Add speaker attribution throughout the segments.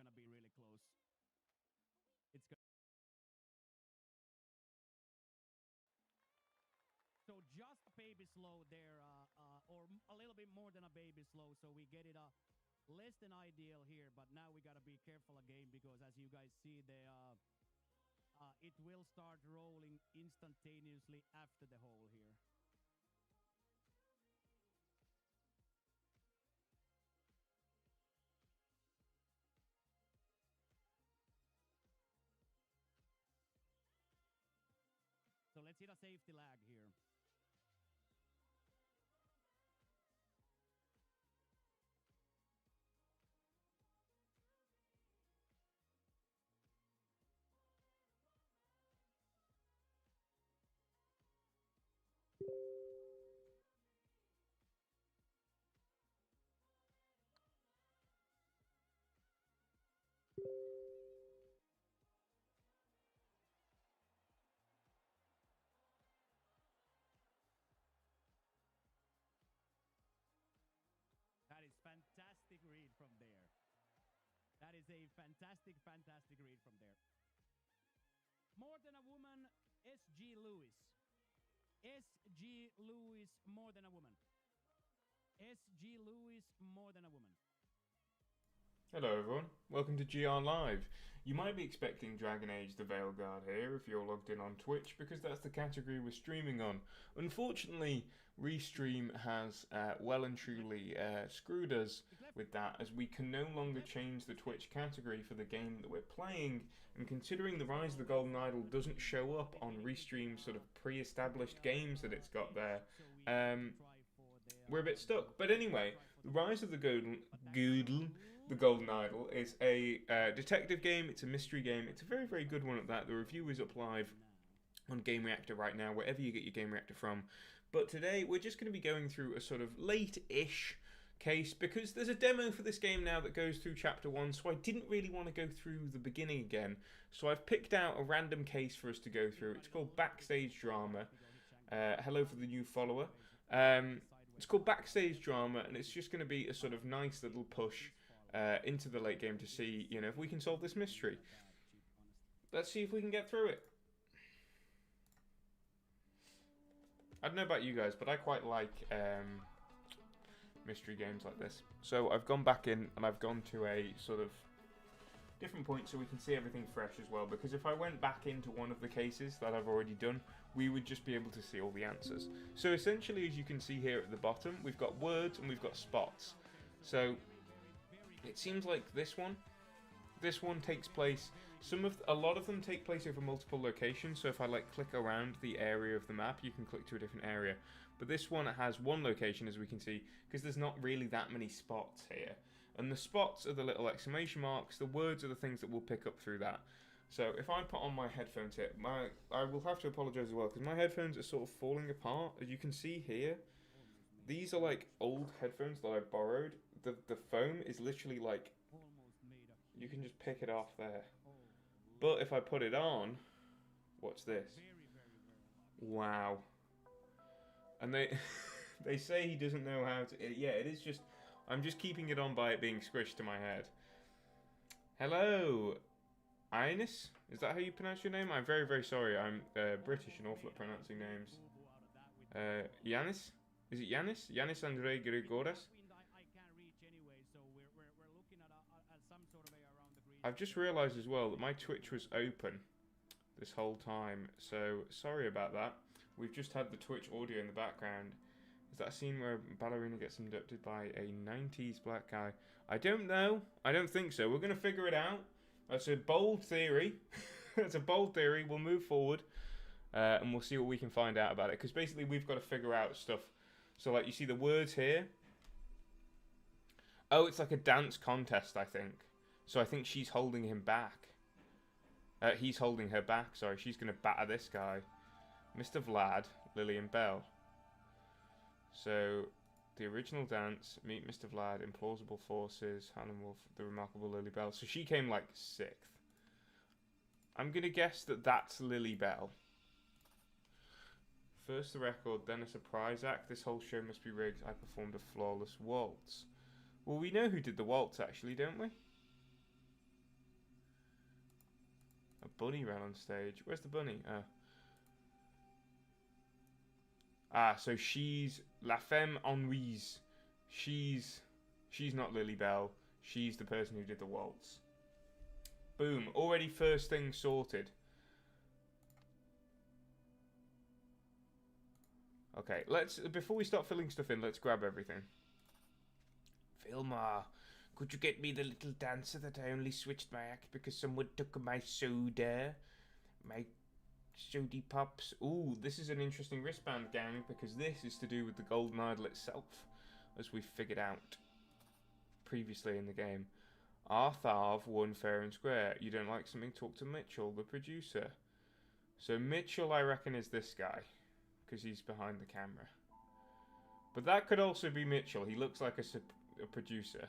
Speaker 1: gonna be really close. It's gonna. So just a baby slow there, or a little bit more than a baby slow. So we get it less than ideal here, but now we gotta be careful again because as you guys see, it will start rolling instantaneously after the hole here. So let's hit a safety lag here. That is fantastic read from there. That is a fantastic, fantastic read from there. More than a woman, S.G. Lewis. S.G. Lewis, more than a woman. S.G. Lewis, more than a woman.
Speaker 2: Hello everyone, welcome to GR Live. You might be expecting Dragon Age the Veilguard here if you're logged in on Twitch because that's the category we're streaming on. Unfortunately, Restream has well and truly screwed us with that as we can no longer change the Twitch category for the game that we're playing, and considering the Rise of the Golden Idol doesn't show up on Restream's sort of pre-established games that it's got there, we're a bit stuck. But anyway, the Rise of the Golden Idol is a detective game. It's a mystery game. It's a very, very good one at that. The review is up live on Game Reactor right now, wherever you get your Game Reactor from. But today we're just going to be going through a sort of late-ish case because there's a demo for this game now that goes through Chapter 1, so I didn't really want to go through the beginning again. So I've picked out a random case for us to go through. It's called Backstage Drama. Hello for the new follower. It's called Backstage Drama, and it's just going to be a sort of nice little push into the late game to see, if we can solve this mystery. Let's see if we can get through it. I don't know about you guys, but I quite like mystery games like this. So I've gone back in and I've gone to a sort of different point so we can see everything fresh as well, because if I went back into one of the cases that I've already done, we would just be able to see all the answers. So essentially, as you can see here at the bottom, we've got words and we've got spots. So it seems like this one takes place, a lot of them take place over multiple locations, so if I click around the area of the map, you can click to a different area. But this one has one location, as we can see, because there's not really that many spots here. And the spots are the little exclamation marks, the words are the things that we'll pick up through that. So if I put on my headphones here, I will have to apologise as well, because my headphones are sort of falling apart. As you can see here, these are like old headphones that I borrowed. The foam is literally like, you can just pick it off there. But if I put it on, watch this. Wow. And they they say he doesn't know how to. Yeah, it is just. I'm just keeping it on by it being squished to my head. Hello, Ines? Is that how you pronounce your name? I'm very, very sorry. I'm British and awful at pronouncing names. Yanis? Is it Yanis? Yanis Andrei Grigoras? I've just realised as well that my Twitch was open this whole time, so sorry about that. We've just had the Twitch audio in the background. Is that a scene where ballerina gets abducted by a 90s black guy? I don't know. I don't think so. We're going to figure it out. That's a bold theory. That's a bold theory. We'll move forward and we'll see what we can find out about it. Because basically we've got to figure out stuff. So like you see the words here. Oh, it's like a dance contest, I think. So I think she's holding him back. He's holding her back. Sorry, she's going to batter this guy. Mr. Vlad, Lillian Bell. So, the original dance, Meet Mr. Vlad, Implausible Forces, Hannah Wolf, The Remarkable Lily Bell. So she came like 6th. I'm going to guess that that's Lily Bell. First the record, then a surprise act. This whole show must be rigged. I performed a flawless waltz. Well, we know who did the waltz actually, don't we? bunny ran on stage. Where's the bunny? So she's La Femme Ennuise. She's not Lily Bell. She's the person who did the waltz. Boom. Already first thing sorted. Okay, before we start filling stuff in, let's grab everything. Vilma, could you get me the little dancer that I only switched my act because someone took my soda? My sody pops. Ooh, this is an interesting wristband, gang, because this is to do with the golden idol itself, as we figured out previously in the game. Arthav won fair and square. You don't like something? Talk to Mitchell, the producer. So Mitchell, I reckon, is this guy, because he's behind the camera. But that could also be Mitchell. He looks like a producer.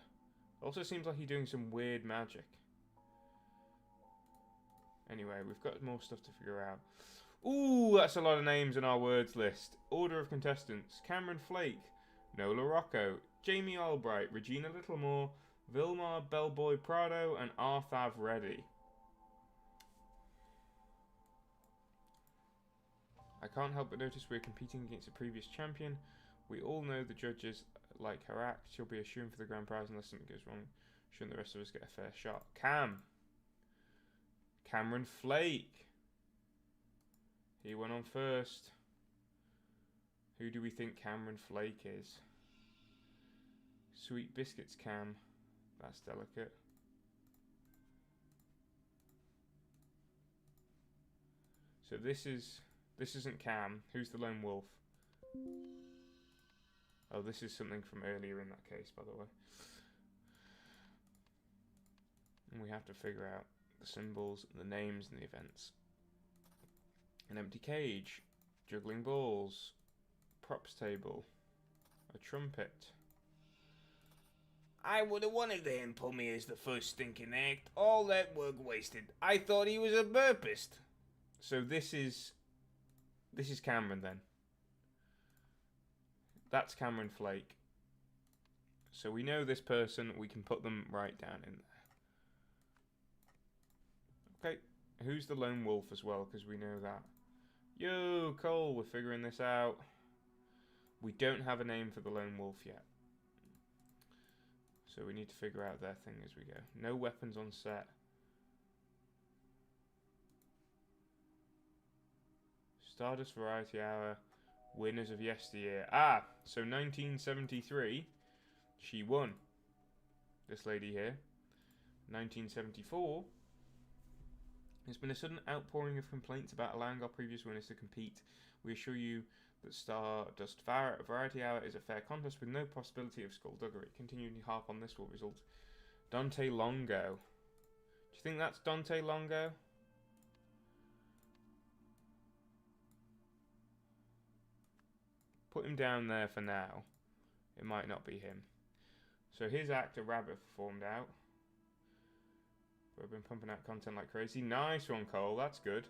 Speaker 2: Also seems like he's doing some weird magic. Anyway, we've got more stuff to figure out. Ooh, that's a lot of names in our words list. Order of contestants. Cameron Flake, Nola Rocco, Jamie Albright, Regina Littlemore, Vilma Bellboy Prado, and Arthav Reddy. I can't help but notice we're competing against a previous champion. We all know the judges like her act. She'll be assumed for the grand prize unless something goes wrong. Shouldn't the rest of us get a fair shot? Cameron Flake. He went on first. Who do we think Cameron Flake is? Sweet biscuits, Cam. That's delicate. So this isn't Cam. Who's the lone wolf? Oh, this is something from earlier in that case, by the way. And we have to figure out the symbols, the names, and the events. An empty cage, juggling balls, props table, a trumpet. I would have wanted him put me as the first stinking act. All that work wasted. I thought he was a burpist. So this is Cameron then. That's Cameron Flake. So we know this person. We can put them right down in there. Okay, who's the lone wolf as well? Because we know that. Yo, Cole, we're figuring this out. We don't have a name for the lone wolf yet. So we need to figure out their thing as we go. No weapons on set. Stardust Variety Hour. Winners of yesteryear. So 1973, she won. This lady here. 1974, there's been a sudden outpouring of complaints about allowing our previous winners to compete. We assure you that Stardust Variety Hour is a fair contest with no possibility of skullduggery. Continuing to harp on this will result. Dante Longo. Do you think that's Dante Longo? Put him down there for now. It might not be him. So his actor Rabbit performed out. We've been pumping out content like crazy. Nice one, Cole. That's good.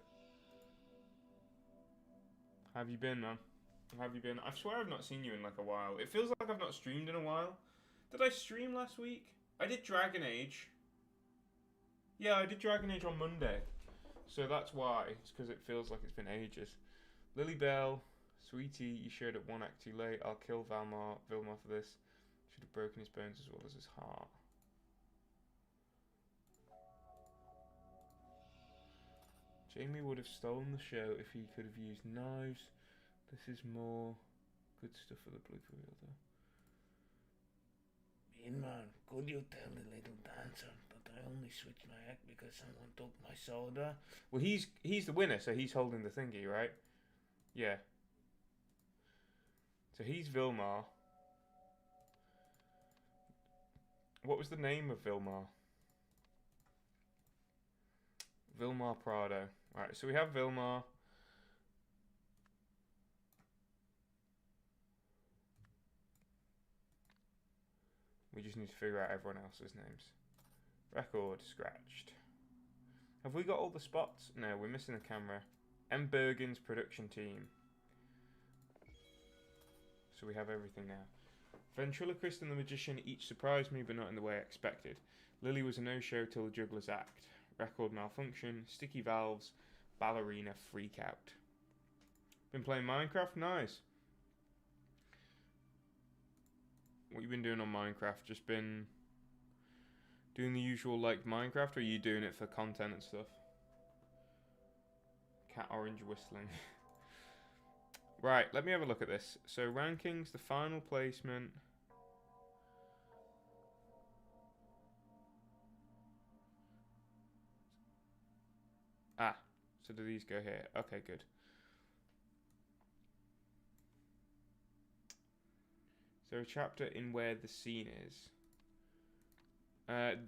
Speaker 2: How have you been, man? How have you been? I swear I've not seen you in like a while. It feels like I've not streamed in a while. Did I stream last week? I did Dragon Age. Yeah, I did Dragon Age on Monday. So that's why. It's because it feels like it's been ages. Lily Bell. Sweetie, you showed up one act too late. I'll kill Vilma for this. Should have broken his bones as well as his heart. Jamie would have stolen the show if he could have used knives. This is more good stuff for the blooper reel though. Mean man, could you tell the little dancer that I only switched my act because someone took my soda? Well, he's the winner, so he's holding the thingy, right? Yeah. So he's Vilma. What was the name of Vilma? Vilma Prado. Alright, so we have Vilma. We just need to figure out everyone else's names. Record scratched. Have we got all the spots? No, we're missing a camera. M. Bergen's production team. So we have everything now. Ventriloquist and the magician each surprised me, but not in the way I expected. Lily was a no-show till the juggler's act. record malfunction, sticky valves, ballerina freak out. Been playing Minecraft? Nice. What you been doing on Minecraft? Just been doing the usual like Minecraft, or are you doing it for content and stuff? Cat orange whistling. Right, let me have a look at this. So rankings, the final placement. Ah, so do these go here? Okay, good. Is there a chapter in where the scene is?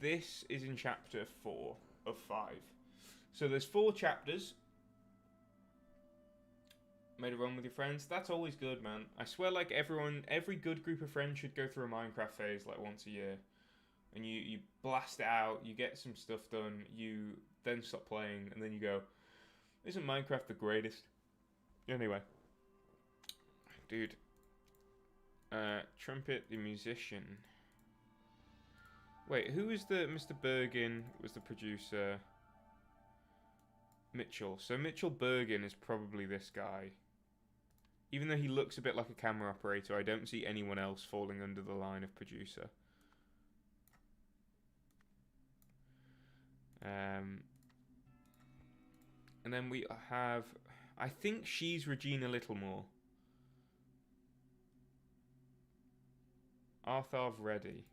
Speaker 2: This is in chapter 4 of 5. So there's 4 chapters. Made a run with your friends. That's always good, man. I swear, like every good group of friends should go through a Minecraft phase like once a year. And you blast it out, you get some stuff done, you then stop playing, and then you go, isn't Minecraft the greatest? Anyway. Dude. Trumpet the musician. Wait, who is the Mr. Bergin was the producer? Mitchell. So Mitchell Bergin is probably this guy. Even though he looks a bit like a camera operator, I don't see anyone else falling under the line of producer. And then we have, I think she's Regina Littlemore. Arthav Reddy.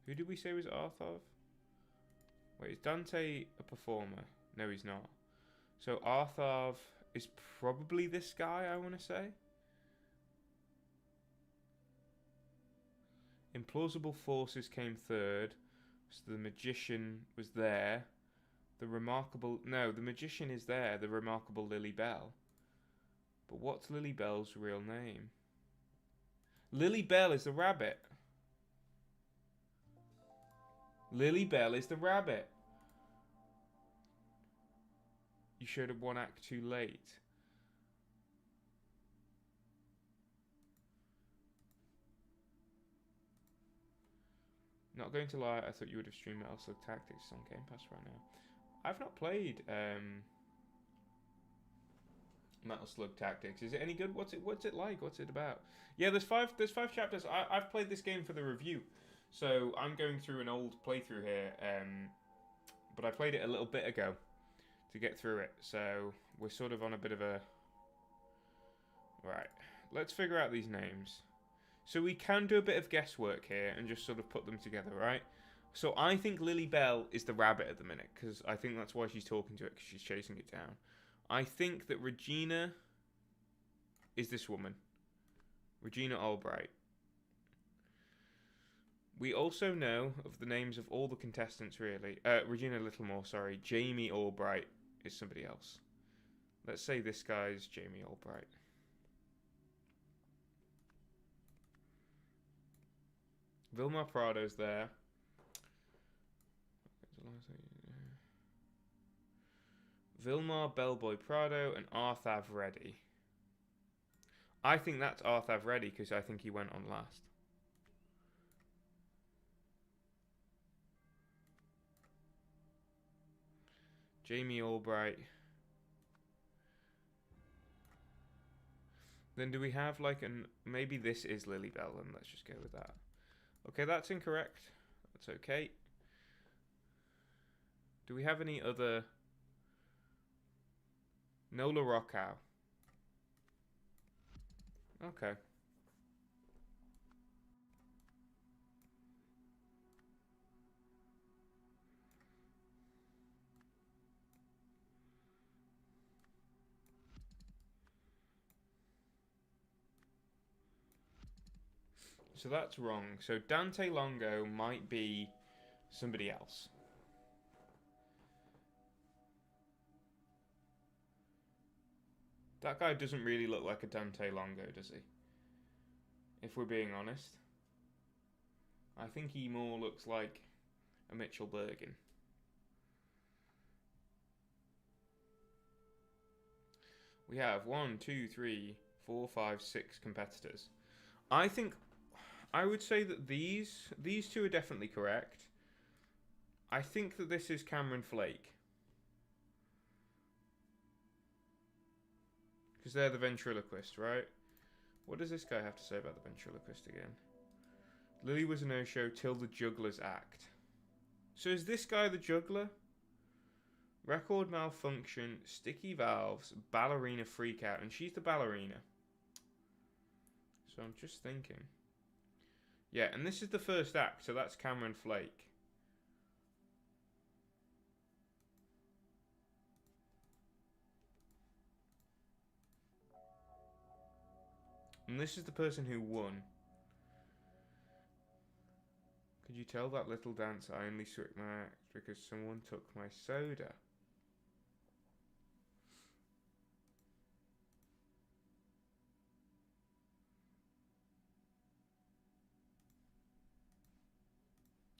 Speaker 2: Who did we say was Arthav? Wait, is Dante a performer? No, he's not. So Arthav is probably this guy, I want to say. Implausible Forces came third. So the Magician was there. The Magician is there. The Remarkable Lily Bell. But what's Lily Bell's real name? Lily Bell is the rabbit. Lily Bell is the rabbit. You showed up 1 act too late. Not going to lie, I thought you would have streamed Metal Slug Tactics on Game Pass right now. I've not played Metal Slug Tactics. Is it any good? What's it like? What's it about? Yeah, there's five chapters. I've played this game for the review, so I'm going through an old playthrough here. But I played it a little bit ago to get through it, so we're sort of on a bit of a. Right, let's figure out these names. So we can do a bit of guesswork here and just sort of put them together, right? So I think Lily Bell is the rabbit at the minute, because I think that's why she's talking to it, because she's chasing it down. I think that Regina is this woman. Regina Albright. We also know of the names of all the contestants, really. Regina Littlemore, sorry. Jamie Albright is somebody else. Let's say this guy's Jamie Albright. Vilma Prado's there. Vilmar Bellboy Prado and Arthav Reddy. I think that's Arthav Reddy because I think he went on last. Jamie Albright. Then do we have like an... Maybe this is Lily Bell, and let's just go with that. Okay, that's incorrect. That's okay. Do we have any other... Nola Rockow. Okay. So that's wrong. So Dante Longo might be somebody else. That guy doesn't really look like a Dante Longo, does he? If we're being honest. I think he more looks like a Mitchell Bergin. We have 1, 2, 3, 4, 5, 6 competitors. I would say that these two are definitely correct. I think that this is Cameron Flake. Because they're the ventriloquist, right? What does this guy have to say about the ventriloquist again? Lily was a no-show till the juggler's act. So is this guy the juggler? Record malfunction, sticky valves, ballerina freakout, and she's the ballerina. So I'm just thinking. Yeah, and this is the first act, so that's Cameron Flake. And this is the person who won. Could you tell that little dance I only switched my act because someone took my soda?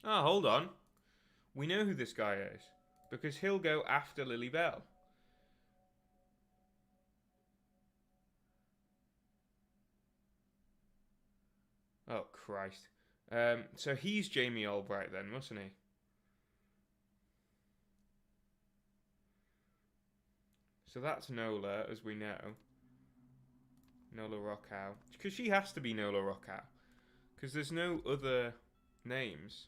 Speaker 2: Ah, hold on. We know who this guy is. Because he'll go after Lily Bell. Oh, Christ. So he's Jamie Albright then, mustn't he? So that's Nola, as we know. Nola Rockow. Because she has to be Nola Rockow. Because there's no other names.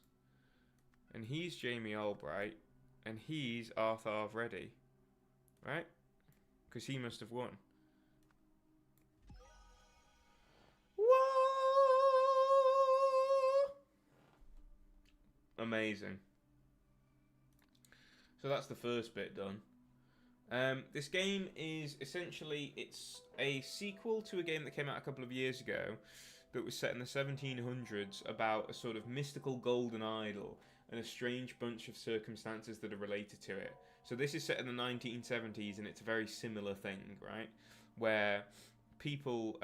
Speaker 2: And he's Jamie Albright. And he's Arthur Reddy. Right? Because he must have won. Amazing. So that's the first bit done. This game is essentially, it's a sequel to a game that came out a couple of years ago that was set in the 1700s about a sort of mystical golden idol and a strange bunch of circumstances that are related to it. So this is set in the 1970s and it's a very similar thing, right? Where people...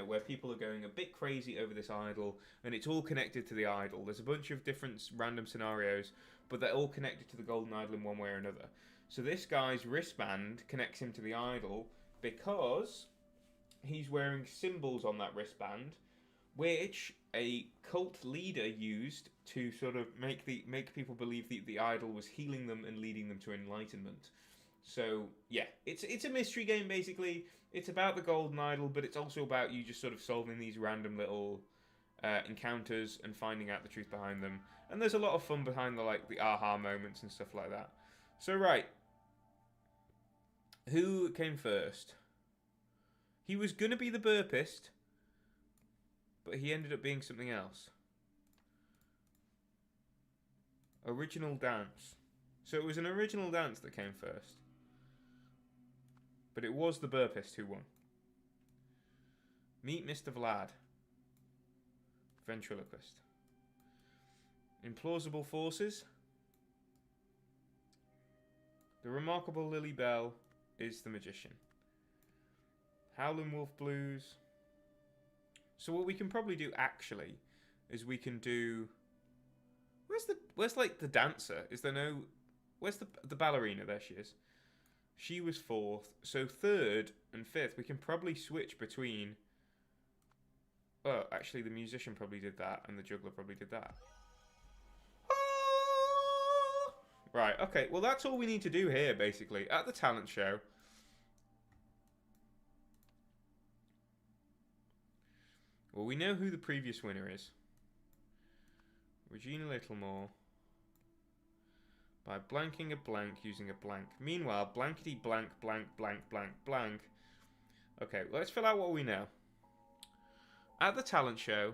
Speaker 2: where people are going a bit crazy over this idol, and it's all connected to the idol. There's a bunch of different random scenarios, but they're all connected to the golden idol in one way or another. So this guy's wristband connects him to the idol because he's wearing symbols on that wristband, which a cult leader used to sort of make people believe the idol was healing them and leading them to enlightenment. So yeah, it's a mystery game basically. It's about the golden idol, but it's also about you just sort of solving these random little encounters and finding out the truth behind them. And there's a lot of fun behind the aha moments and stuff like that. So right, who came first? He was gonna be the burpist, but he ended up being something else. Original dance. So it was an original dance that came first. But it was the burpist who won. Meet Mr. Vlad. Ventriloquist. Implausible forces. The remarkable Lily Bell is the magician. Howlin' Wolf Blues. So what we can probably do actually is we can do... Where's the dancer? Is there no... Where's the ballerina? There she is. She was fourth. So third and fifth, we can probably switch between... Oh, actually, the musician probably did that, and the juggler probably did that. Right, okay. Well, that's all we need to do here, basically, at the talent show. Well, we know who the previous winner is. Regina Littlemore. By blanking a blank using a blank. Meanwhile, blankety blank blank blank blank blank. Okay, let's fill out what we know. At the talent show,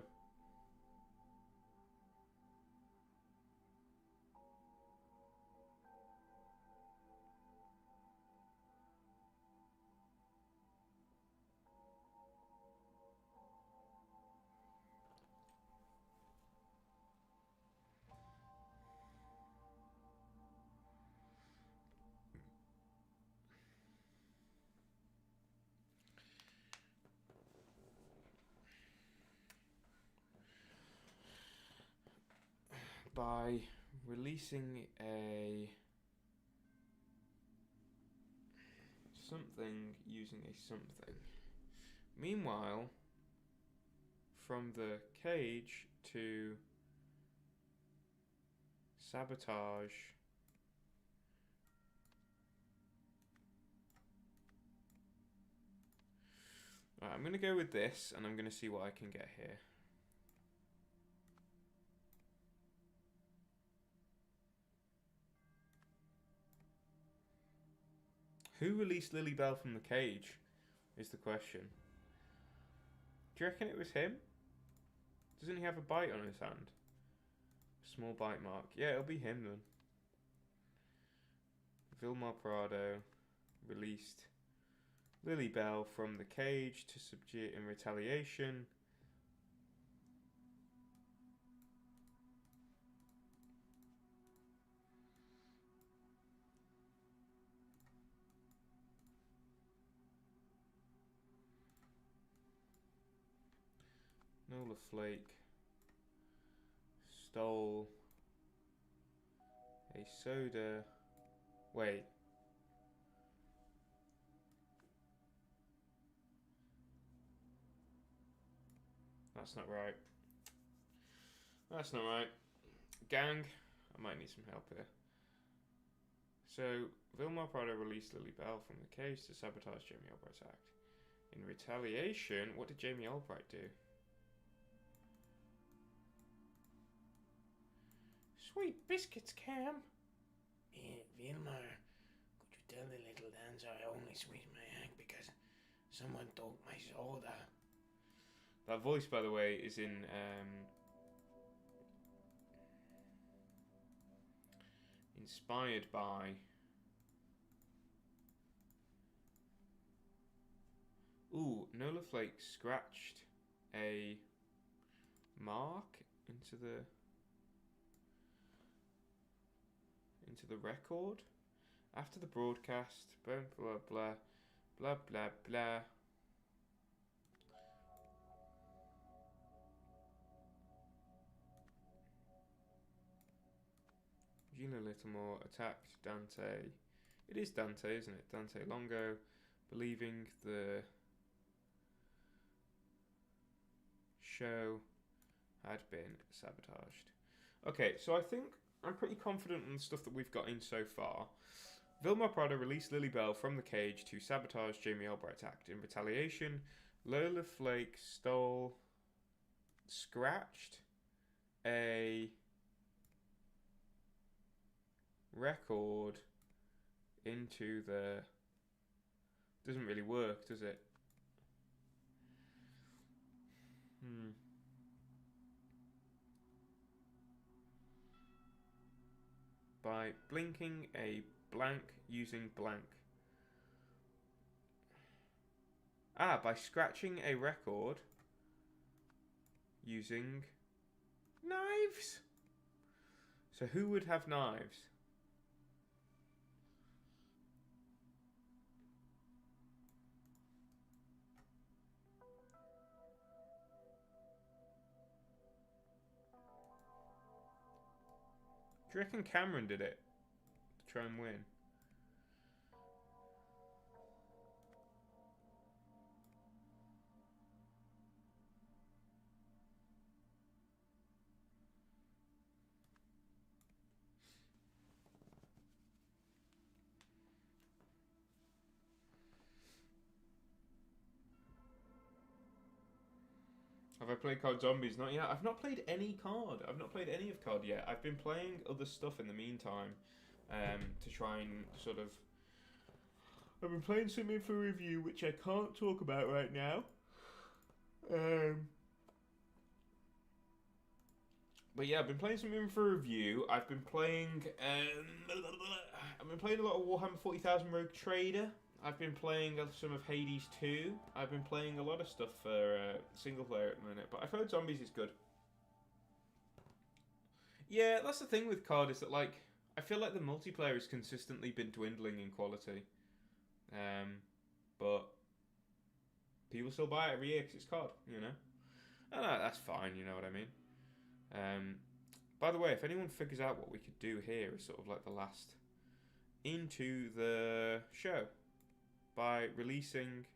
Speaker 2: by releasing a something using a something. Meanwhile, from the cage to sabotage Right, I'm going to go with this, and I'm going to see what I can get here. Who released Lily Bell from the cage, is the question. Do you reckon it was him? Doesn't he have a bite on his hand? Small bite mark. Yeah, it'll be him then. Vilmar Prado released Lily Bell from the cage to subdue in retaliation. Nola Flake stole a soda. Wait. That's not right. That's not right. Gang, I might need some help here. So, Vilmar Prado released Lily Bell from the cage to sabotage Jamie Albright's act. In retaliation, what did Jamie Albright do? Sweet biscuits, Cam.
Speaker 3: Vilmar, could you tell the little dancer I only squeezed my hand because someone took my soda?
Speaker 2: That voice, by the way, is in inspired by Nola Flake scratched a mark into the record after the broadcast. Blah blah blah blah blah blah. Gina Littlemore attacked Dante. It is Dante, isn't it? Dante Longo, believing the show had been sabotaged. Okay, so I think I'm pretty confident in the stuff that we've got in so far. Vilmar Prado released Lily Bell from the cage to sabotage Jamie Albright's act. In retaliation, Lola Flake scratched a record into the... Doesn't really work, does it? By blinking a blank using blank. By scratching a record using knives. So who would have knives? Do you reckon Cameron did it to try and win? Have I played COD Zombies? Not yet. I've not played any COD. I've not played any of COD yet. I've been playing other stuff in the meantime to try and sort of... I've been playing something for review which I can't talk about right now. But yeah, I've been playing something for review. I've been playing a lot of Warhammer 40,000 Rogue Trader. I've been playing some of Hades 2. I've been playing a lot of stuff for single player at the minute, but I've heard Zombies is good. Yeah, that's the thing with COD, is that, like, I feel like the multiplayer has consistently been dwindling in quality. But people still buy it every year because it's COD, you know? And that's fine, you know what I mean? By the way, if anyone figures out what we could do here as sort of like the last into the show, by releasing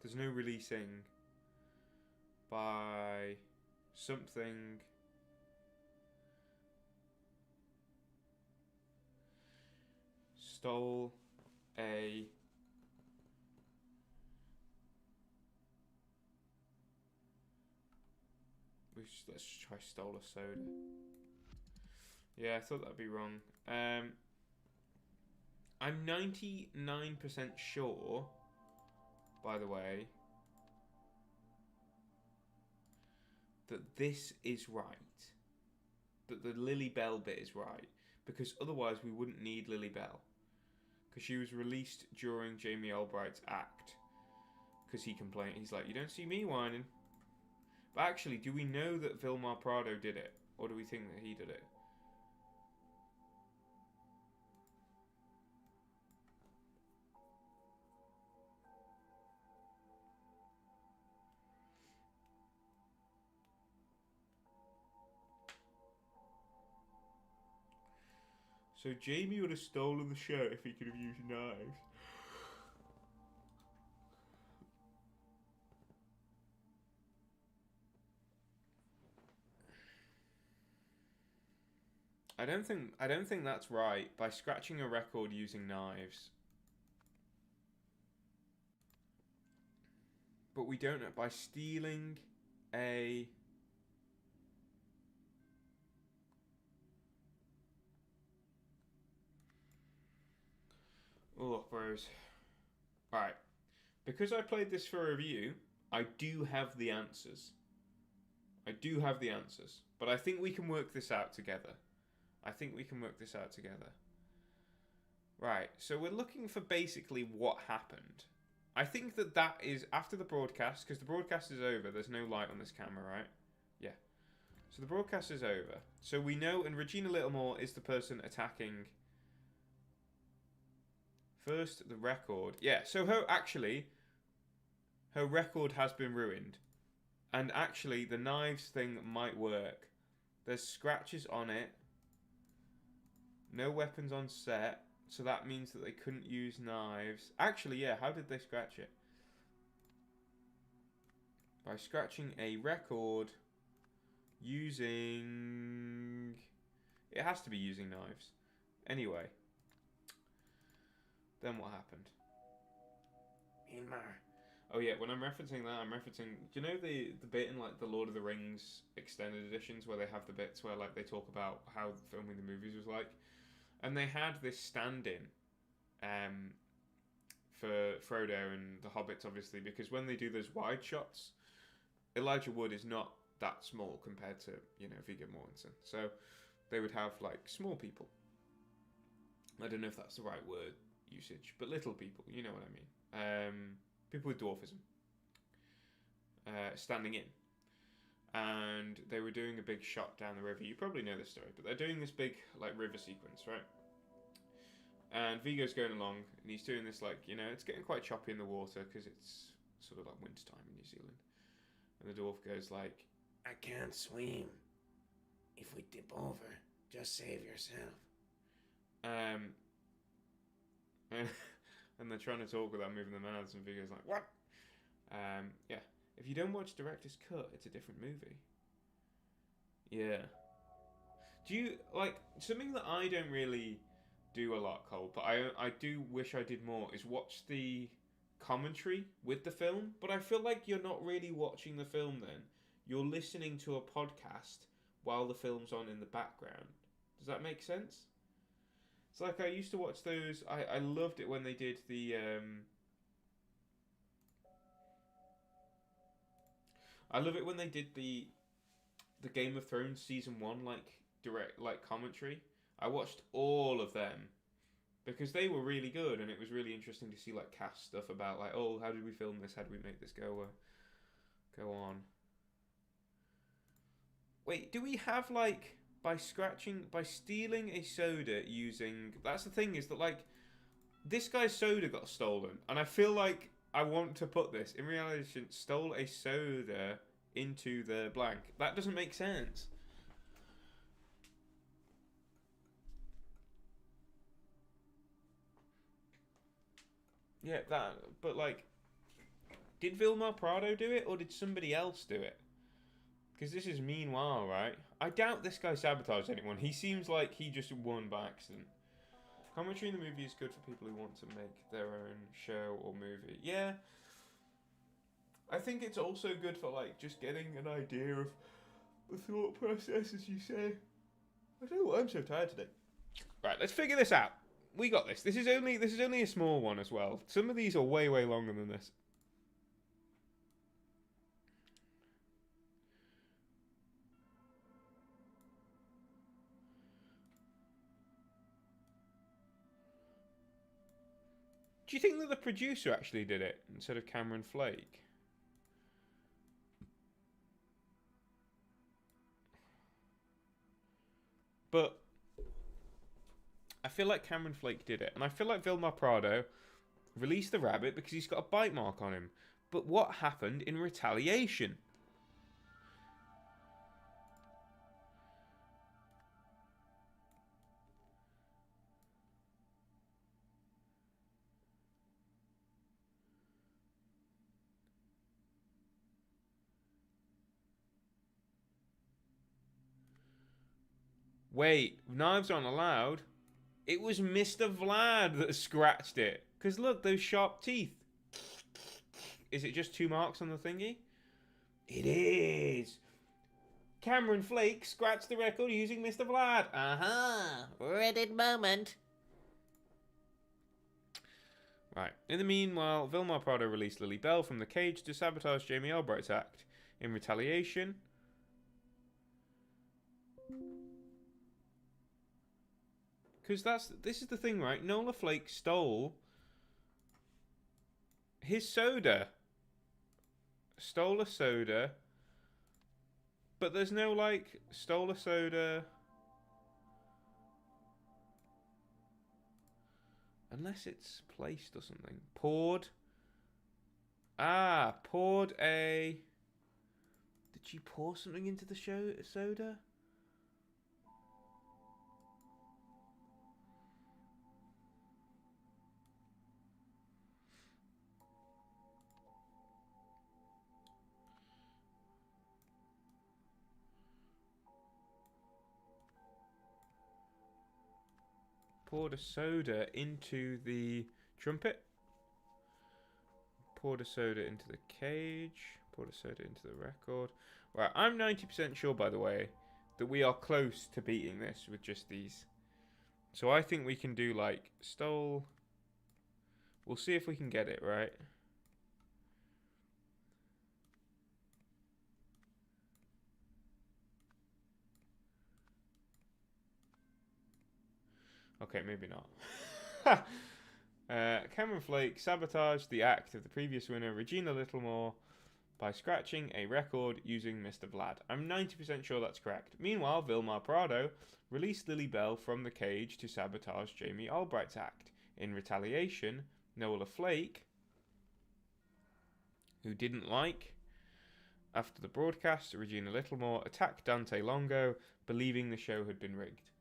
Speaker 2: There's no releasing by something. Stole a let's try stole a soda. Yeah, I thought that'd be wrong. I'm 99% sure, by the way, that this is right. That the Lily Bell bit is right. Because otherwise we wouldn't need Lily Bell. Because she was released during Jamie Albright's act. Because he complained, he's like, you don't see me whining. But actually, do we know that Vilmar Prado did it? Or do we think that he did it? So Jamie would have stolen the show if he could have used knives. I don't think that's right. By scratching a record using knives. But we don't know. By stealing a... Oh, bros. Right. Because I played this for a review, I do have the answers. I do have the answers. But I think we can work this out together. Right, so we're looking for basically what happened. I think that is after the broadcast, because the broadcast is over. There's no light on this camera, right? Yeah. So the broadcast is over. So we know, and Regina Littlemore is the person attacking... First, the record. Yeah, so her record has been ruined. And actually, the knives thing might work. There's scratches on it. No weapons on set. So that means that they couldn't use knives. Actually, yeah, how did they scratch it? By scratching a record using... It has to be using knives. Anyway. Then what happened?
Speaker 3: Vilmar.
Speaker 2: Oh yeah, when I'm referencing that, I'm referencing... Do you know the bit in like the Lord of the Rings extended editions where they have the bits where like they talk about how filming the movies was like? And they had this stand-in for Frodo and the Hobbits, obviously, because when they do those wide shots, Elijah Wood is not that small compared to, you know, Viggo Mortensen. So they would have like small people. I don't know if that's the right word usage, but little people, you know what I mean. People with dwarfism standing in. And they were doing a big shot down the river. You probably know this story, but they're doing this big like river sequence, right? And Viggo's going along, and he's doing this like, you know, it's getting quite choppy in the water because it's sort of like winter time in New Zealand. And the dwarf goes like,
Speaker 3: I can't swim. If we tip over, just save yourself.
Speaker 2: And they're trying to talk without moving their mouths, and Viggo's like, what? Yeah. If you don't watch Director's Cut, it's a different movie. Yeah. Do you, like, something that I don't really do a lot, Cole, but I do wish I did more, is watch the commentary with the film, but I feel like you're not really watching the film then. You're listening to a podcast while the film's on in the background. Does that make sense? It's like I used to watch those, I loved it when they did the, I love it when they did the Game of Thrones season 1 direct commentary. I watched all of them because they were really good, and it was really interesting to see like cast stuff about like, oh, how did we film this? How did we make this go on? Wait, do we have like by stealing a soda using? That's the thing, is that like this guy's soda got stolen, and I feel like I want to put this in reality. Stole a soda into the blank. That doesn't make sense. Yeah, that. But like, Did Vilmar Prado do it, or did somebody else do it? Because this is meanwhile, right? I doubt this guy sabotaged anyone. He seems like he just won by accident. Commentary in the movie is good for people who want to make their own show or movie. Yeah. I think it's also good for, like, just getting an idea of the thought process, as you say. I don't know why I'm so tired today. Right, let's figure this out. We got this. This is only a small one as well. Some of these are way, way longer than this. Do you think that the producer actually did it instead of Cameron Flake? But I feel like Cameron Flake did it. And I feel like Vilmar Prado released the rabbit because he's got a bite mark on him. But what happened in retaliation? Wait, knives aren't allowed. It was Mr. Vlad that scratched it. Because look, those sharp teeth. Is it just 2 marks on the thingy? It is. Cameron Flake scratched the record using Mr. Vlad.
Speaker 3: Uh-huh. Reddit moment.
Speaker 2: Right. In the meanwhile, Vilmar Prado released Lily Bell from the cage to sabotage Jamie Albright's act. In retaliation, because this is the thing, right? Nola Flake stole his soda. Stole a soda. But there's no, like, stole a soda. Unless it's placed or something. Poured. Poured a... Did she pour something into the soda? Poured a soda into the trumpet. Poured a soda into the cage. Poured a soda into the record. Right, I'm 90% sure, by the way, that we are close to beating this with just these. So I think we can do, like, stole. We'll see if we can get it, right? Okay, maybe not. Cameron Flake sabotaged the act of the previous winner, Regina Littlemore, by scratching a record using Mr. Vlad. I'm 90% sure that's correct. Meanwhile, Vilmar Prado released Lily Bell from the cage to sabotage Jamie Albright's act. In retaliation, Nola Flake, who didn't like, after the broadcast, Regina Littlemore attacked Dante Longo, believing the show had been rigged.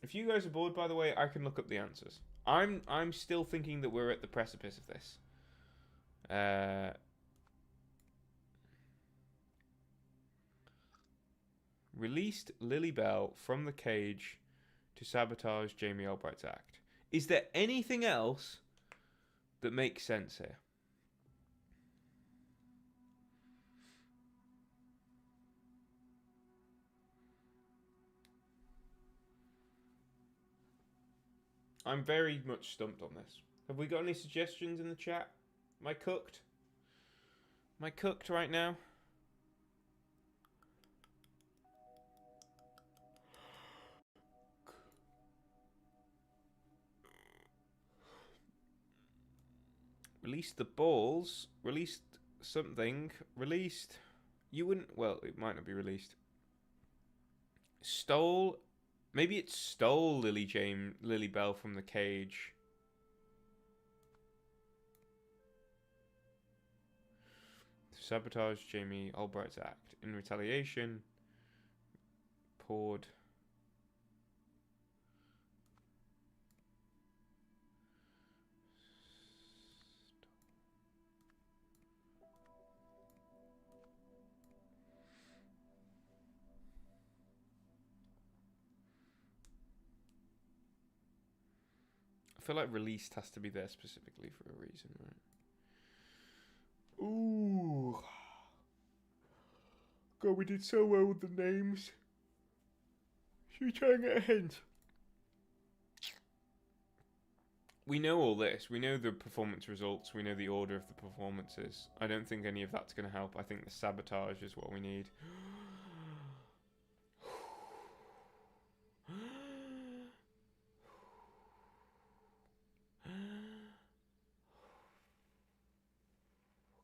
Speaker 2: If you guys are bored, by the way, I can look up the answers. I'm still thinking that we're at the precipice of this. Released Lily Bell from the cage to sabotage Jamie Albright's act. Is there anything else that makes sense here? I'm very much stumped on this. Have we got any suggestions in the chat? Am I cooked? Am I cooked right now? Released the balls. Released something. Released... You wouldn't... Well, it might not be released. Stole... Maybe it stole Lily Bell from the cage. Sabotage Jamie Albright's act. In retaliation, poured... feel like released has to be there specifically for a reason, right? Ooh. God, we did so well with the names. Should we try and get a hint? We know all this. We know the performance results. We know the order of the performances. I don't think any of that's going to help. I think the sabotage is what we need.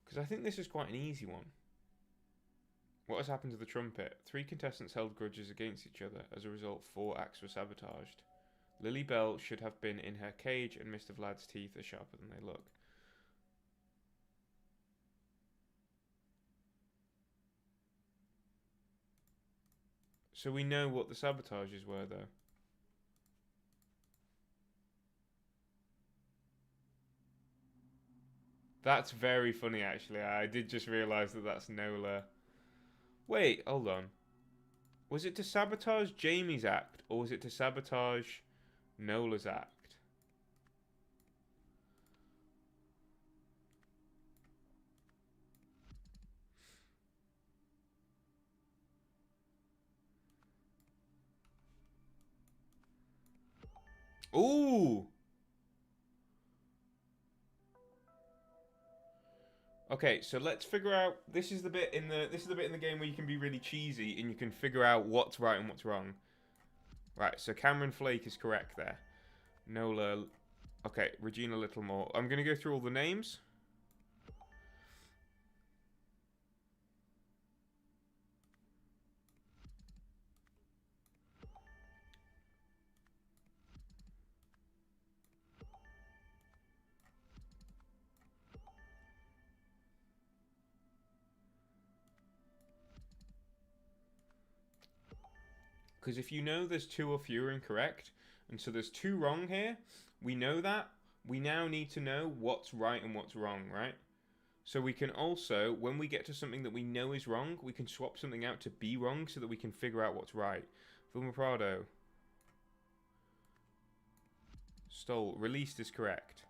Speaker 2: Because I think this is quite an easy one. What has happened to the trumpet? 3 contestants held grudges against each other. As a result, 4 acts were sabotaged. Lily Bell should have been in her cage, and Mr. Vlad's teeth are sharper than they look. So we know what the sabotages were, though. That's very funny, actually. I did just realise that that's Nola. Wait, hold on. Was it to sabotage Jamie's act, or was it to sabotage Nola's act? Ooh! Okay, so let's figure out. This is the bit in the game where you can be really cheesy and you can figure out what's right and what's wrong. Right, so Cameron Flake is correct there. Nola. Okay, Regina Littlemore. I'm gonna go through all the names. Because if you know there's 2 or fewer incorrect, and so there's 2 wrong here, we know that. We now need to know what's right and what's wrong, right? So we can also, when we get to something that we know is wrong, we can swap something out to be wrong so that we can figure out what's right. Vilma Prado. Stole. Released is correct.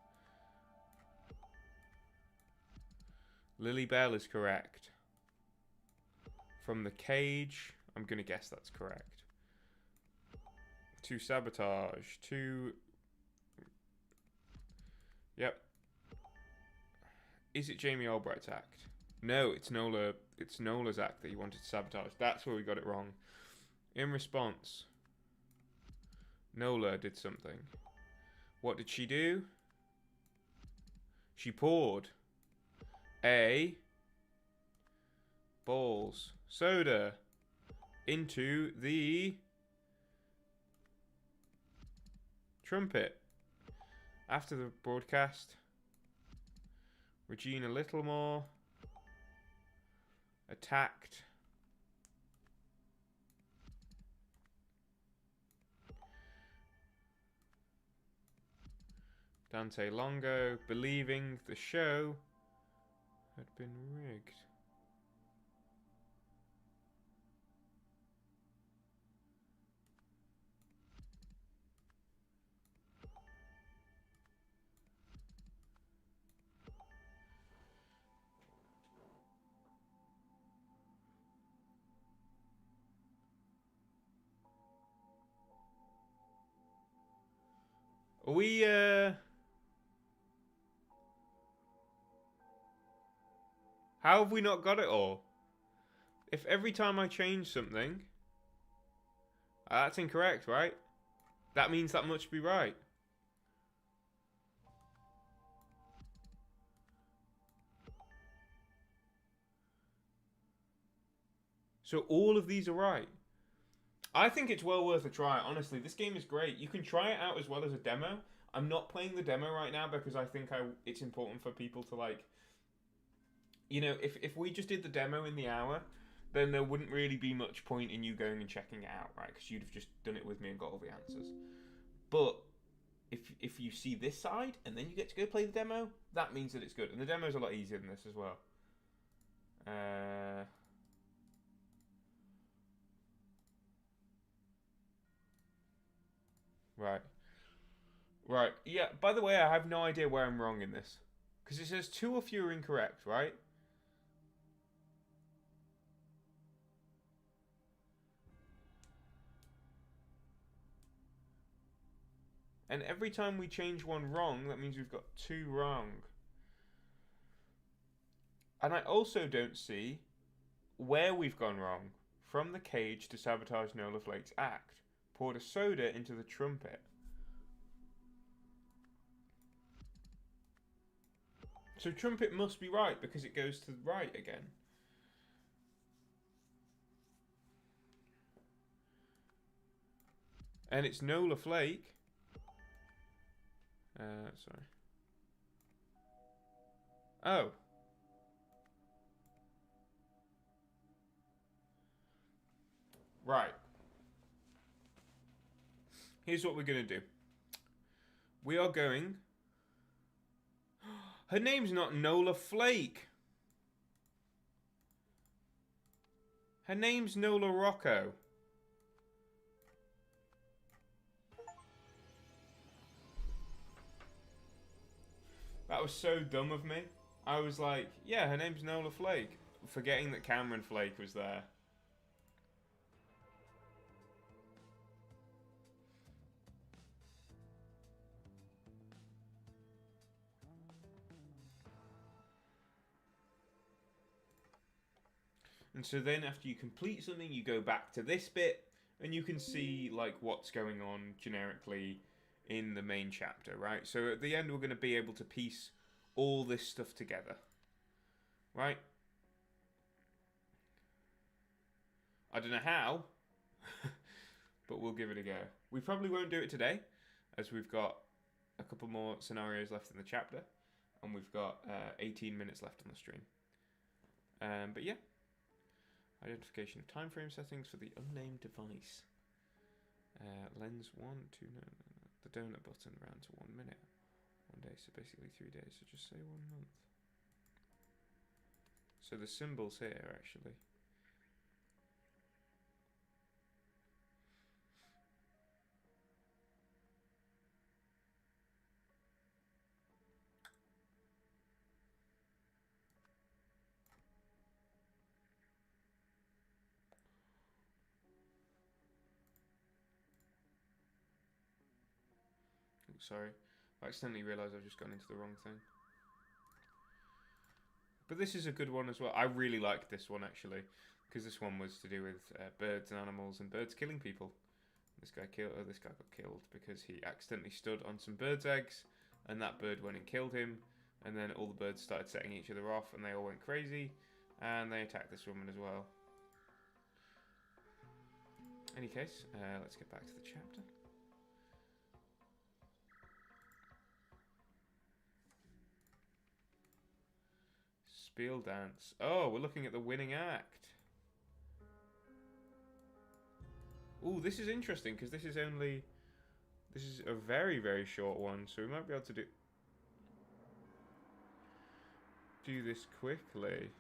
Speaker 2: Lily Bell is correct. From the cage, I'm going to guess that's correct. To sabotage. To... Yep. Is it Jamie Albright's act? No, it's Nola. It's Nola's act that he wanted to sabotage. That's where we got it wrong. In response, Nola did something. What did she do? She poured a balls soda into the trumpet. After the broadcast, Regina Littlemore attacked Dante Longo, believing the show had been rigged. Are we, how have we not got it all? If every time I change something, that's incorrect, right? That means that must be right. So all of these are right. I think it's well worth a try, honestly. This game is great. You can try it out as well as a demo. I'm not playing the demo right now because I think it's important for people to, like... You know, if we just did the demo in the hour, then there wouldn't really be much point in you going and checking it out, right? Because you'd have just done it with me and got all the answers. But if you see this side and then you get to go play the demo, that means that it's good. And the demo's a lot easier than this as well. Right. Right. Yeah, by the way, I have no idea where I'm wrong in this. Because it says 2 or fewer incorrect, right? And every time we change one wrong, that means we've got 2 wrong. And I also don't see where we've gone wrong. From the cage to sabotage Nola Flake's act. Poured a soda into the trumpet. So trumpet must be right because it goes to the right again. And it's Nola Flake. Sorry. Oh. Right. Here's what we're going to do. We are going... Her name's not Nola Flake. Her name's Nola Rocco. That was so dumb of me. I was like, yeah, her name's Nola Flake. Forgetting that Cameron Flake was there. And so then after you complete something, you go back to this bit, and you can see like what's going on generically in the main chapter, right? So at the end, we're going to be able to piece all this stuff together, right? I don't know how, but we'll give it a go. We probably won't do it today, as we've got a couple more scenarios left in the chapter, and we've got 18 minutes left on the stream. But yeah. Identification of time frame settings for the unnamed device. Lens 1, 2, no. The donut button ran to 1 minute. 1 day, so basically 3 days, so just say 1 month. So the symbols here, actually. Sorry, I accidentally realised I've just gone into the wrong thing. But this is a good one as well. I really liked this one actually, because this one was to do with birds and animals and birds killing people. This guy got killed because he accidentally stood on some birds' eggs, and that bird went and killed him. And then all the birds started setting each other off, and they all went crazy, and they attacked this woman as well. Any case, let's get back to the chapter. Spiel dance. Oh, we're looking at the winning act. Ooh, this is interesting because this is a very, very short one, so we might be able to do this quickly.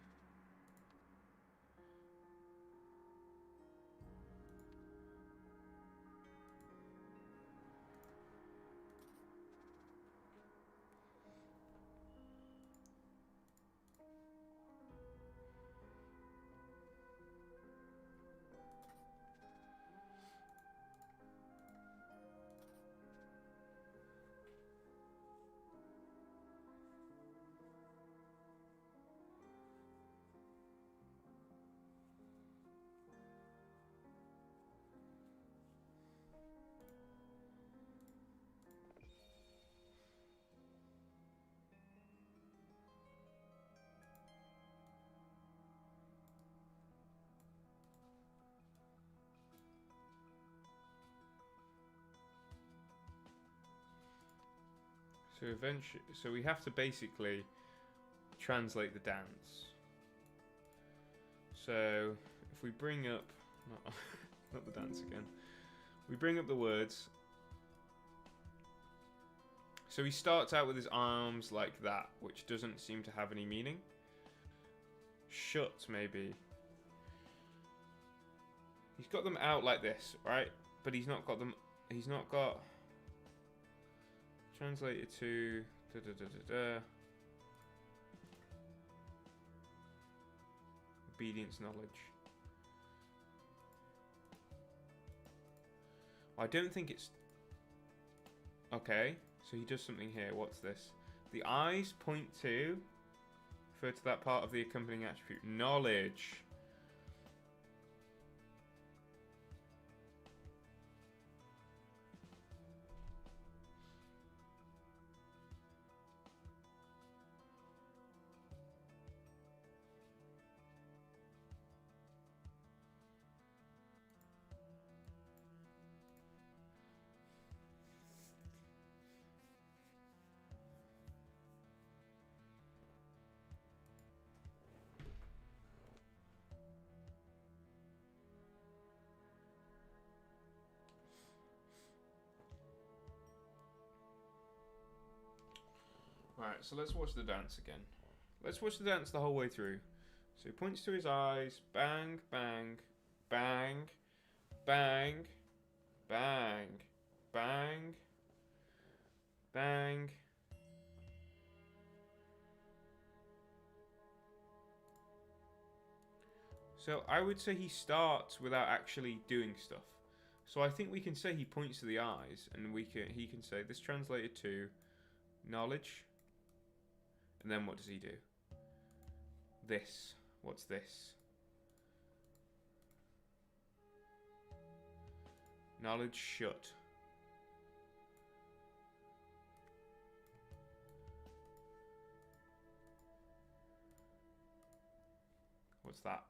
Speaker 2: So eventually, so we have to basically translate the dance. So if we bring up, not the dance again, we bring up the words. So he starts out with his arms like that, which doesn't seem to have any meaning. Shut, maybe. He's got them out like this, right? But he's not got them, he's not got Translated to... Obedience, knowledge. I don't think it's... Okay, so he does something here. What's this? The eyes point to... Refer to that part of the accompanying attribute. Knowledge. Right, so let's watch the dance again. Let's watch the dance the whole way through. So he points to his eyes. Bang, bang, bang, bang, bang, bang, bang. So I would say he starts without actually doing stuff. So I think we can say he points to the eyes, and he can say this translated to knowledge. And then what does he do? This. What's this? Knowledge shut. What's that?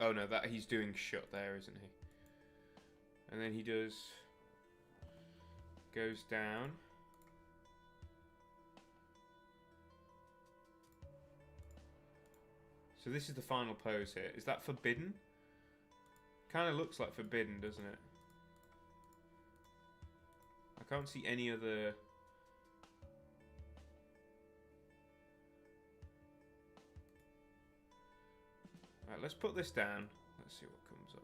Speaker 2: Oh no, that he's doing shut there, isn't he? And then he goes down. So this is the final pose here. Is that forbidden? Kind of looks like forbidden, doesn't it? I can't see any other... Right, let's put this down. Let's see what comes up.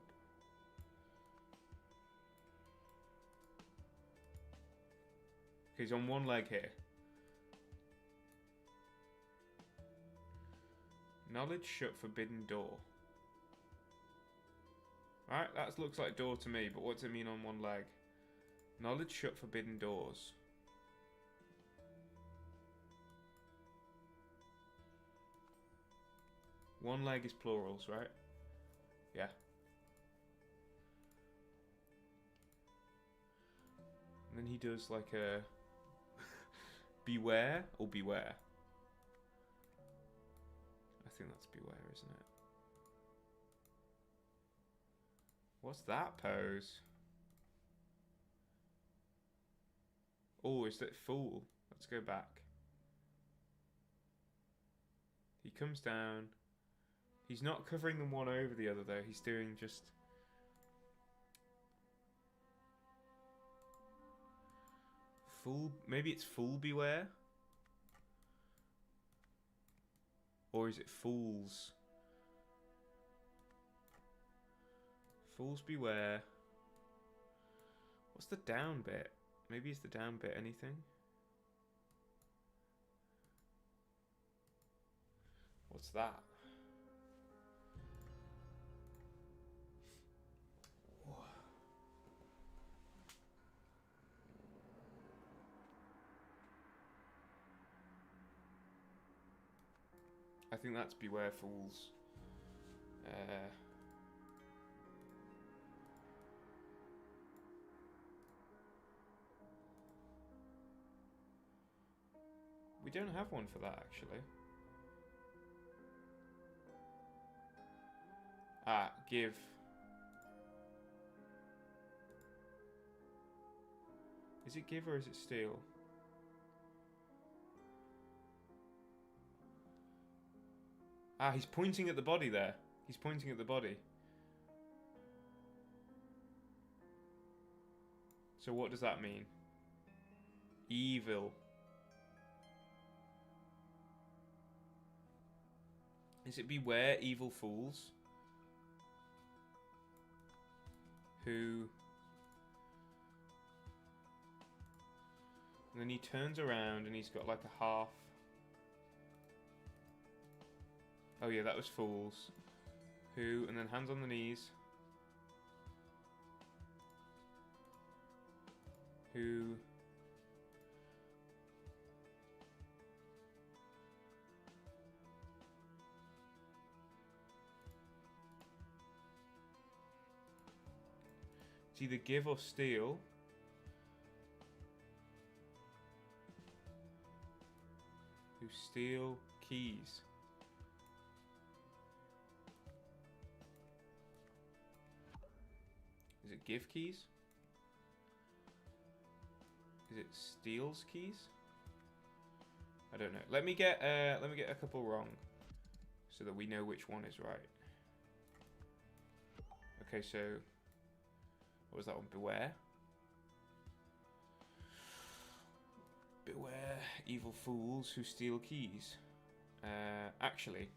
Speaker 2: He's on one leg here. Knowledge shut, forbidden door. Alright, that looks like door to me, but what's it mean on one leg? Knowledge shut, forbidden doors. One leg is plurals, right? Yeah. And then he does like a... beware or beware? I think that's beware, isn't it? What's that pose? Oh, is that fool? Let's go back. He comes down. He's not covering them one over the other though. He's doing just... Fool, maybe it's fool beware? Or is it fools? Fools beware. What's the down bit? Maybe is the down bit anything? What's that? I think that's beware fools. We don't have one for that actually. Ah, give. Is it give or is it steal? Ah, he's pointing at the body there. He's pointing at the body. So what does that mean? Evil. Is it beware evil fools? who... And then he turns around and he's got like a half... Oh yeah, that was fools. Who, and then hands on the knees. Who... It's either give or steal. Who steal keys. Is it give keys? Is it steals keys? I don't know. Let me get a couple wrong, so that we know which one is right. Okay, so what was that one? Beware. Beware evil fools who steal keys. Actually.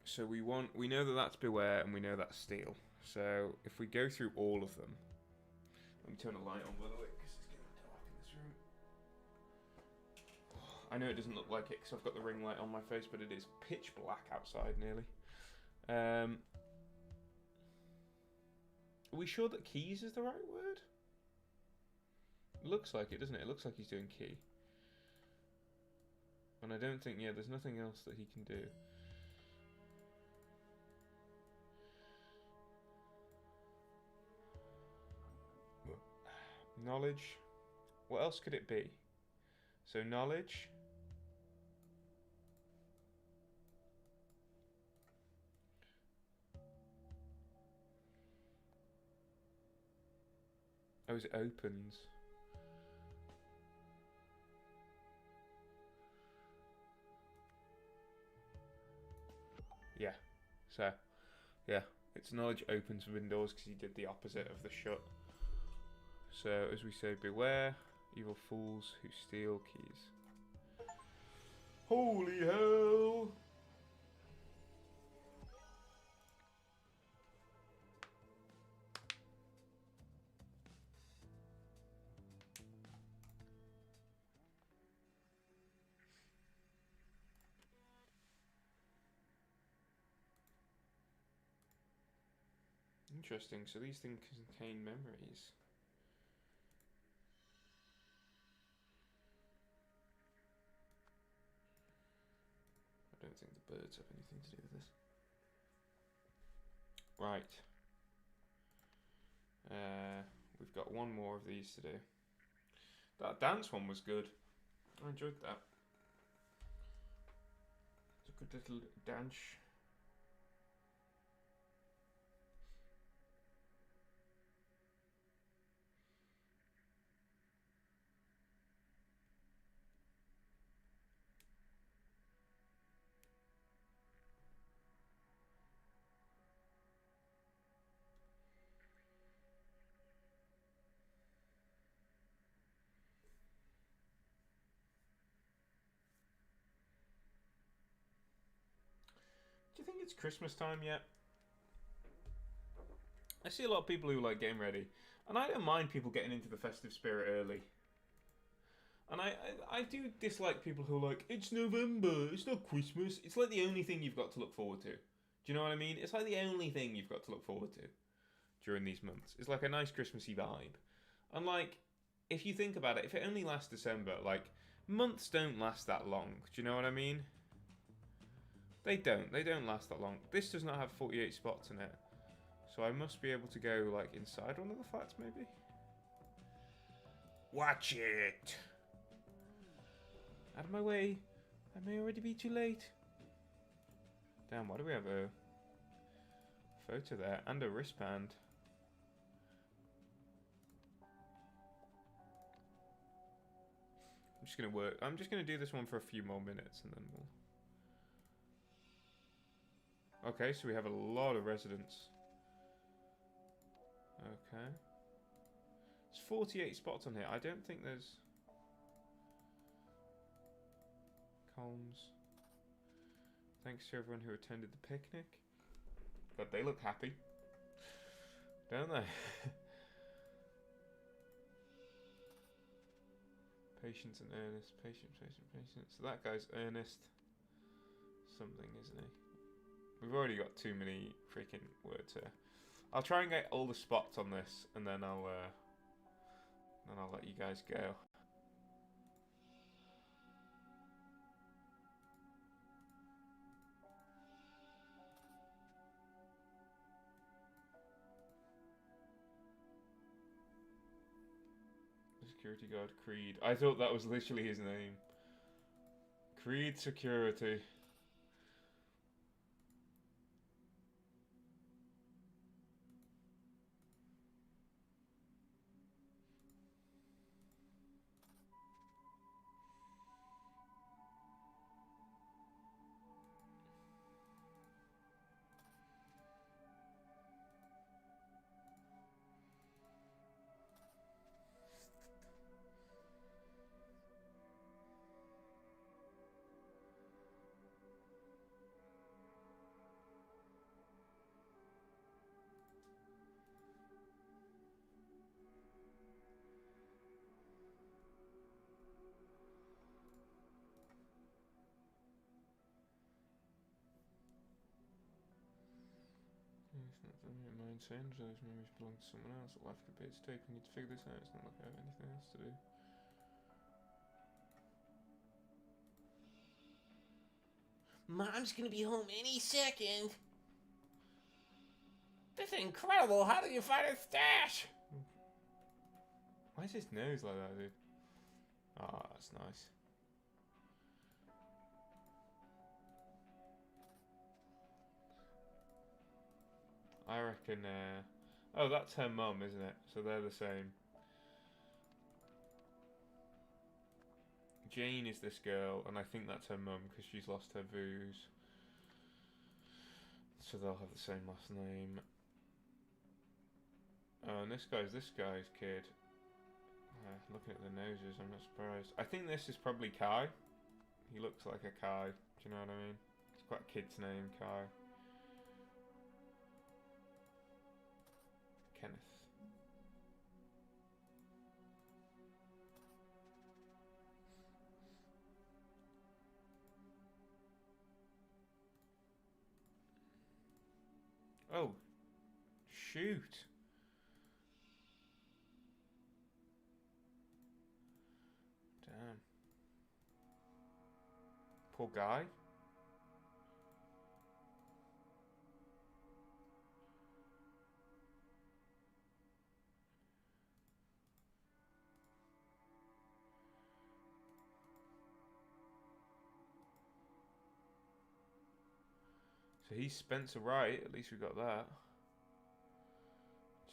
Speaker 2: So we know that that's beware and we know that's steal. So if we go through all of them, let me turn a light on by the way because it's getting dark in this room. I know it doesn't look like it because I've got the ring light on my face, but it is pitch black outside nearly. Are we sure that keys is the right word? Looks like it, doesn't it? It looks like he's doing key. And I don't think, yeah, there's nothing else that he can do. Knowledge. What else could it be? So knowledge. Oh, it opens. Yeah. So, yeah. It's knowledge opens windows because he did the opposite of the shut. So, as we say, beware evil fools who steal keys. Holy hell! Interesting, so these things contain memories. I don't think the birds have anything to do with this. Right. We've got one more of these to do. That dance one was good. I enjoyed that. It's a good little dance. Do you think it's Christmas time yet? I see a lot of people who like getting ready, and I don't mind people getting into the festive spirit early. And I do dislike people who are like, it's November, it's not Christmas. It's like the only thing you've got to look forward to. Do you know what I mean? It's like the only thing you've got to look forward to during these months. It's like a nice Christmassy vibe. And like, if you think about it, if it only lasts December, like, months don't last that long. Do you know what I mean? They don't last that long. This does not have 48 spots in it. So I must be able to go, like, inside one of the flats, maybe? Watch it! Out of my way. I may already be too late. Damn, why do we have a photo there? And a wristband. I'm just gonna do this one for a few more minutes and then we'll... Okay, so we have a lot of residents. Okay. There's 48 spots on here. I don't think there's... Helms. Thanks to everyone who attended the picnic. God, they look happy, don't they? Patience and Ernest. Patience. So that guy's Ernest something, isn't he? We've already got too many freaking words here. I'll try and get all the spots on this, and then I'll let you guys go. Security guard Creed. I thought that was literally his name. Creed Security. Mind saying those memories belong to someone else. Life could be at stake. We need to figure this out. It's not like I have anything else to do.
Speaker 3: Mom's gonna be home any second. That's incredible. How did you find a stash?
Speaker 2: Why is his nose like that, dude? Ah, oh, that's nice. I reckon, oh, that's her mum, isn't it? So they're the same. Jane is this girl, and I think that's her mum, because she's lost her views. So they'll have the same last name. Oh, and this guy's kid. Looking at the noses, I'm not surprised. I think this is probably Kai. He looks like a Kai, do you know what I mean? It's quite a kid's name, Kai. Kenneth. Oh, shoot. Damn. Poor guy. So he's Spencer Wright, at least we got that.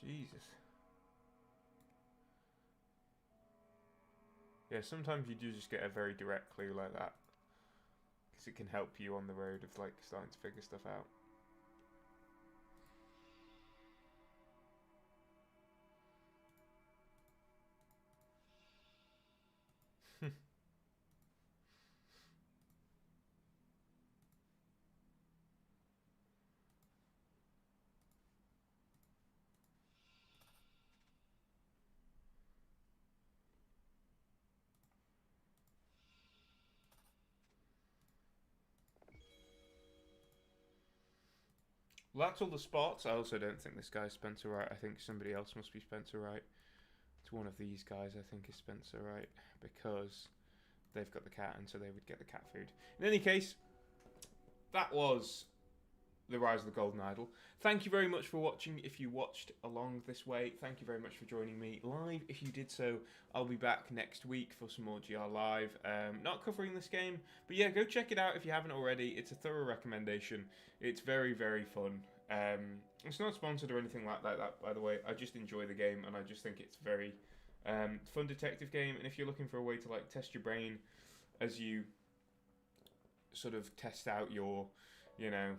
Speaker 2: Jesus. Yeah, sometimes you do just get a very direct clue like that. Because it can help you on the road of like starting to figure stuff out. Well, that's all the spots. I also don't think this guy's Spencer Wright. I think somebody else must be Spencer Wright. It's one of these guys, I think, is Spencer Wright. Because they've got the cat, and so they would get the cat food. In any case, that was The Rise of the Golden Idol. Thank you very much for watching. If you watched along this way, thank you very much for joining me live. If you did so, I'll be back next week for some more GR Live. Not covering this game, but yeah, go check it out if you haven't already. It's a thorough recommendation. It's very, very fun. It's not sponsored or anything like that, by the way. I just enjoy the game, and I just think it's very fun detective game. And if you're looking for a way to like test your brain as you sort of test out your, you know,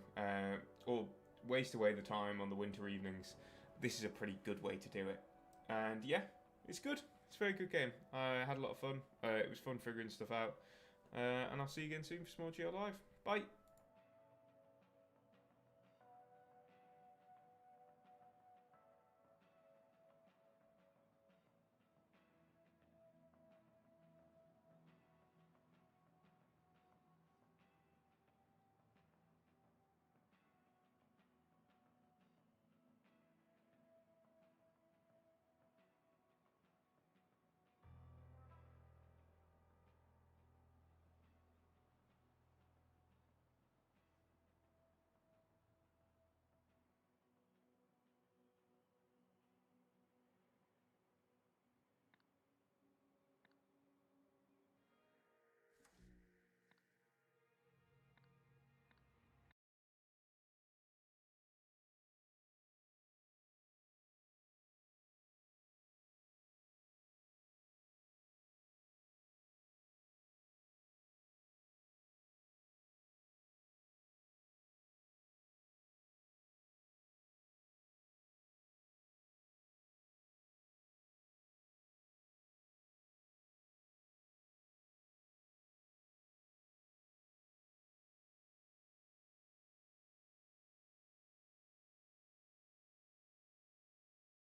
Speaker 2: or waste away the time on the winter evenings, this is a pretty good way to do it. And yeah, it's good. It's a very good game. I had a lot of fun. It was fun figuring stuff out. And I'll see you again soon for some more GL Live. Bye.